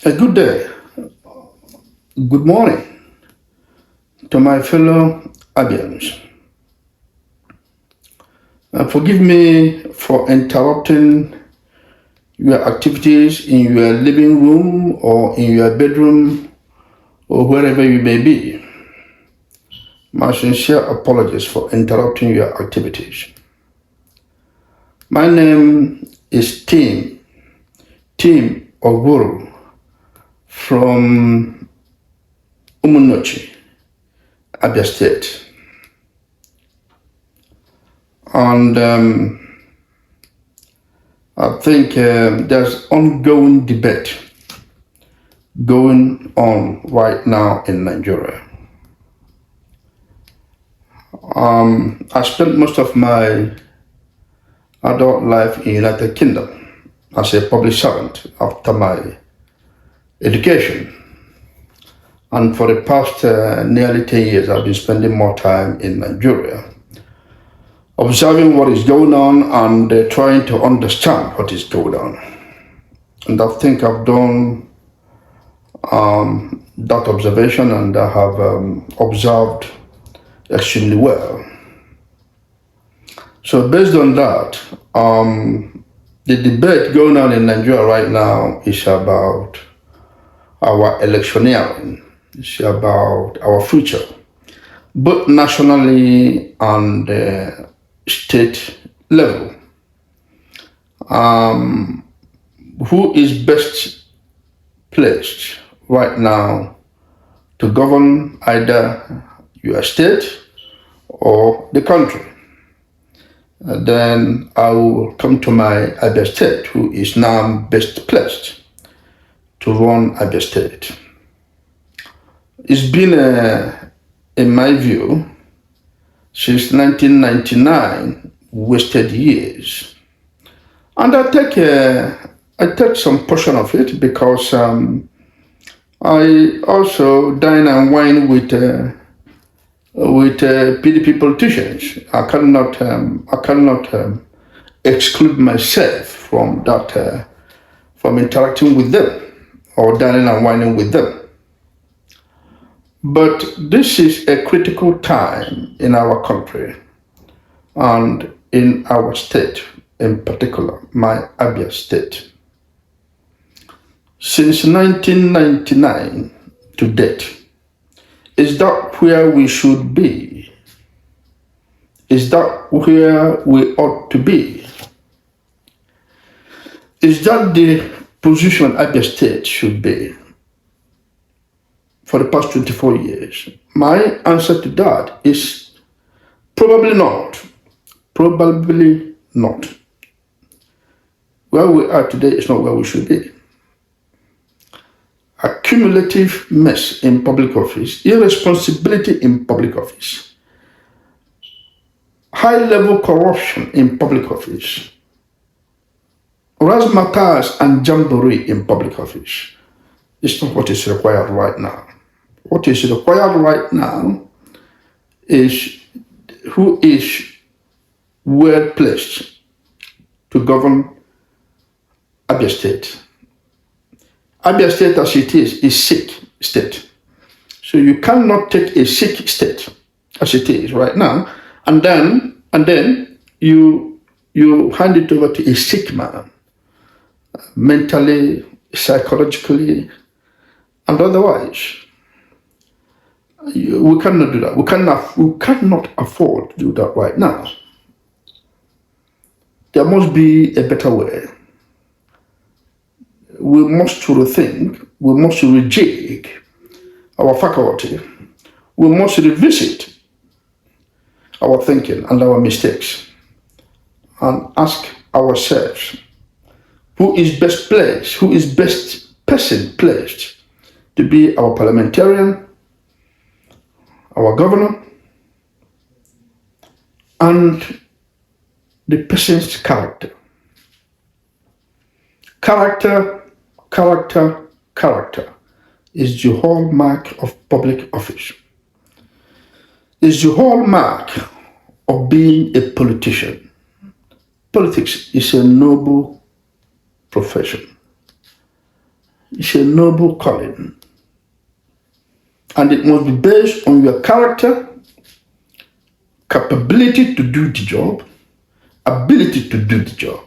A good day, good morning to my fellow Abians. Forgive me for interrupting your activities in your living room or in your bedroom or wherever you may be. My sincere apologies for interrupting your activities. My name is Tim Oguru from Umunochi, Abia State. And I think there's ongoing debate going on right now in Nigeria. I spent most of my adult life in United Kingdom as a public servant after my education. And for the past nearly 10 years, I've been spending more time in Nigeria, observing what is going on and trying to understand what is going on. And I think I've done that observation and I have observed extremely well. So based on that, the debate going on in Nigeria right now is about our electioneering. It's about our future, both nationally and state level. Who is best placed right now to govern either your state or the country? Then I will come to my Abia State, who is now best placed to run Abia State. It's been, in my view, since 1999, wasted years. And I take some portion of it because I also dine and wine with PDP politicians. I cannot exclude myself from that, from interacting with them or dining and wining with them. But this is a critical time in our country and in our state in particular, my Abia State. Since 1999 to date, is that where we should be? Is that where we ought to be? Is that the position Abia State should be for the past 24 years? My answer to that is probably not. Probably not. Where we are today is not where we should be. Accumulative mess in public office, irresponsibility in public office, high-level corruption in public office, razzmatazz and jamboree in public office. It's not what is required right now. What is required right now is who is well placed to govern Abia State. Abia State as it is sick state. So you cannot take a sick state as it is right now and then you hand it over to a sick man, mentally, psychologically, and otherwise. We cannot do that. We cannot afford to do that right now. There must be a better way. We must rethink, we must rejig our faculty, we must revisit our thinking and our mistakes and ask ourselves who is best placed, who is best person placed to be our parliamentarian, our governor, and the person's character. Character is the hallmark of public office. Is the hallmark of being a politician. Politics is a noble profession. is a noble calling, and it must be based on your character, capability to do the job, ability to do the job.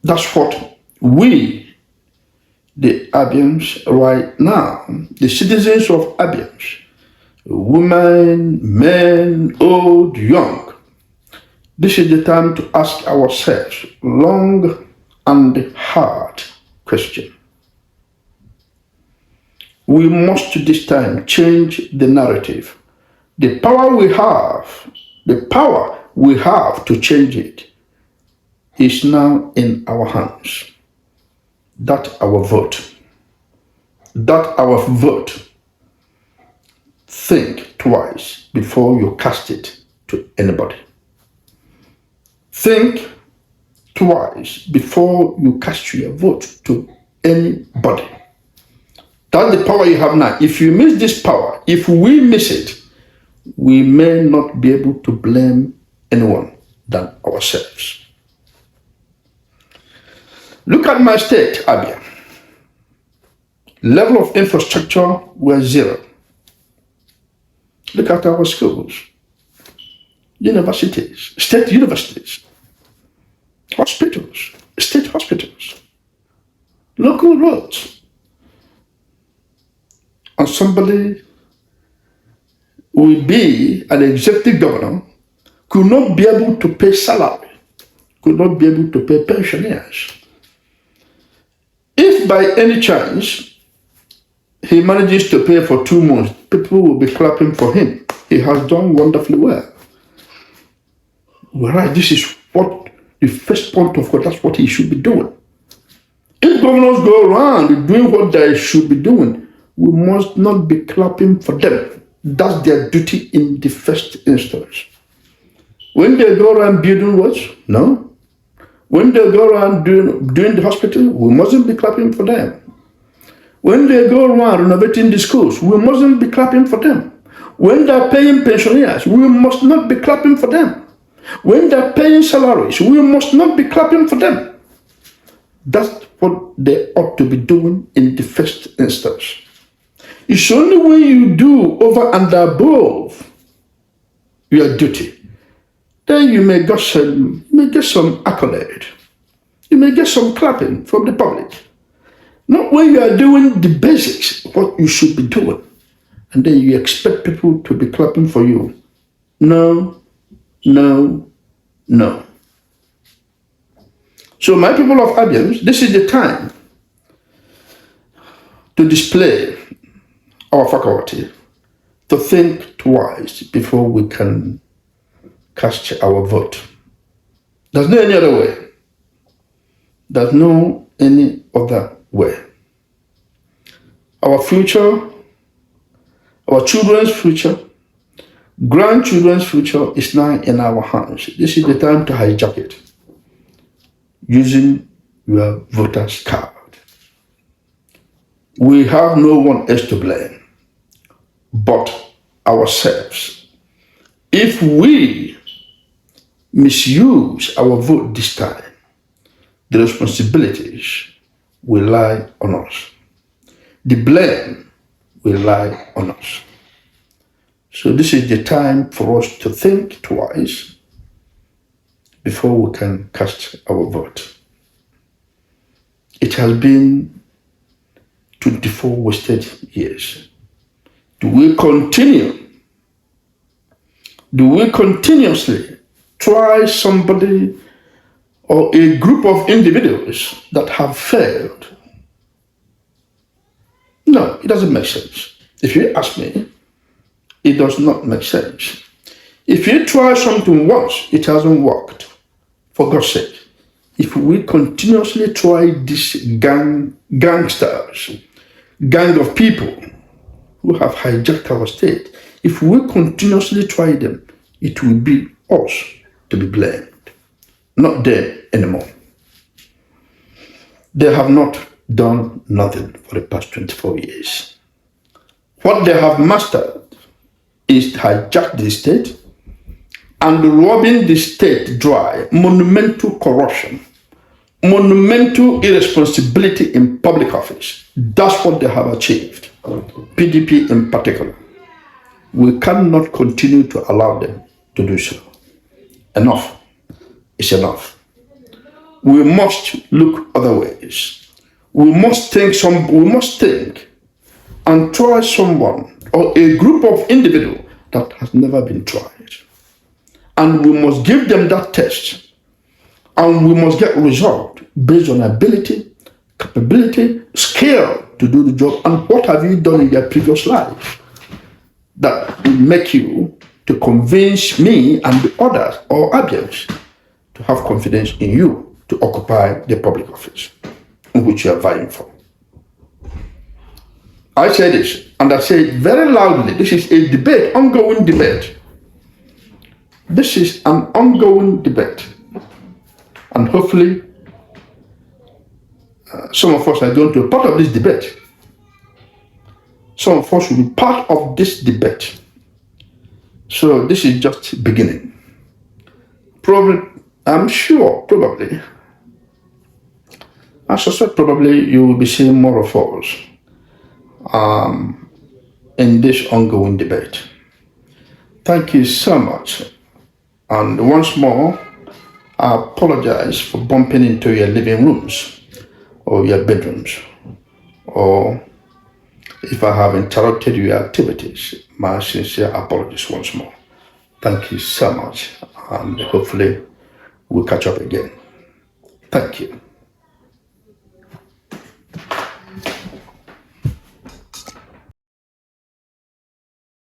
That's what we, the Abians, right now, the citizens of Abians, women, men, old, young, this is the time to ask ourselves long and hard question. We must this time change the narrative. The power we have to change it is now in our hands. That our vote. Think twice before you cast it to anybody. Think twice before you cast your vote to anybody. That's the power you have now. If you miss this power, if we miss it, we may not be able to blame anyone than ourselves. Look at my state, Abian. Level of infrastructure was zero. Look at our schools, universities, state universities, hospitals, state hospitals, local roads. And somebody will be an executive governor, could not be able to pay salary, could not be able to pay pensioners. If by any chance he manages to pay for 2 months, people will be clapping for him. He has done wonderfully well. Right, this is what the first point of that's what he should be doing. If governors go around doing what they should be doing, we must not be clapping for them. That's their duty in the first instance. When they go around building roads, no. When they go around doing the hospital, we mustn't be clapping for them. When they go around renovating the schools, we mustn't be clapping for them. When they're paying pensioners, we must not be clapping for them. When they're paying salaries, we must not be clapping for them. That's what they ought to be doing in the first instance. It's only when you do over and above your duty, then you may get some accolade. You may get some clapping from the public. Not when you are doing the basics, what you should be doing, and then you expect people to be clapping for you. No, no, no. So my people of Abian, this is the time to display our faculty, to think twice before we can cast our vote. There's no any other way. There's no any other way. Our future, our children's future, grandchildren's future is now in our hands. This is the time to hijack it using your voter's card. We have no one else to blame but ourselves. If we misuse our vote this time, the responsibilities will lie on us. The blame will lie on us. So this is the time for us to think twice before we can cast our vote. It has been 24 wasted years. Do we continuously try somebody or a group of individuals that have failed? No, it doesn't make sense. If you ask me, it does not make sense. If you try something once, it hasn't worked. For God's sake, if we continuously try this gangsters, gang of people who have hijacked our state, if we continuously try them, it will be us to be blamed, not them anymore. They have not done nothing for the past 24 years. What they have mastered is to hijack the state and robbing the state dry, monumental corruption, monumental irresponsibility in public office. That's what they have achieved. PDP in particular. We cannot continue to allow them to do so. Enough is enough. We must look other ways. We must think and try someone or a group of individuals that has never been tried. And we must give them that test. And we must get result based on ability, capability, skill to do the job. And what have you done in your previous life that will make you to convince me and the others or Abians to have confidence in you to occupy the public office in which you are vying for. I say this, and I say it very loudly. This is a debate, ongoing debate. This is an ongoing debate. And hopefully, some of us are going to be part of this debate. Some of us will be part of this debate. So this is just beginning. Probably, I'm sure, probably, I suspect probably you will be seeing more of us in this ongoing debate. Thank you so much. And once more, I apologize for bumping into your living rooms or your bedrooms, or if I have interrupted your activities, my sincere apologies once more. Thank you so much, and hopefully we'll catch up again. Thank you.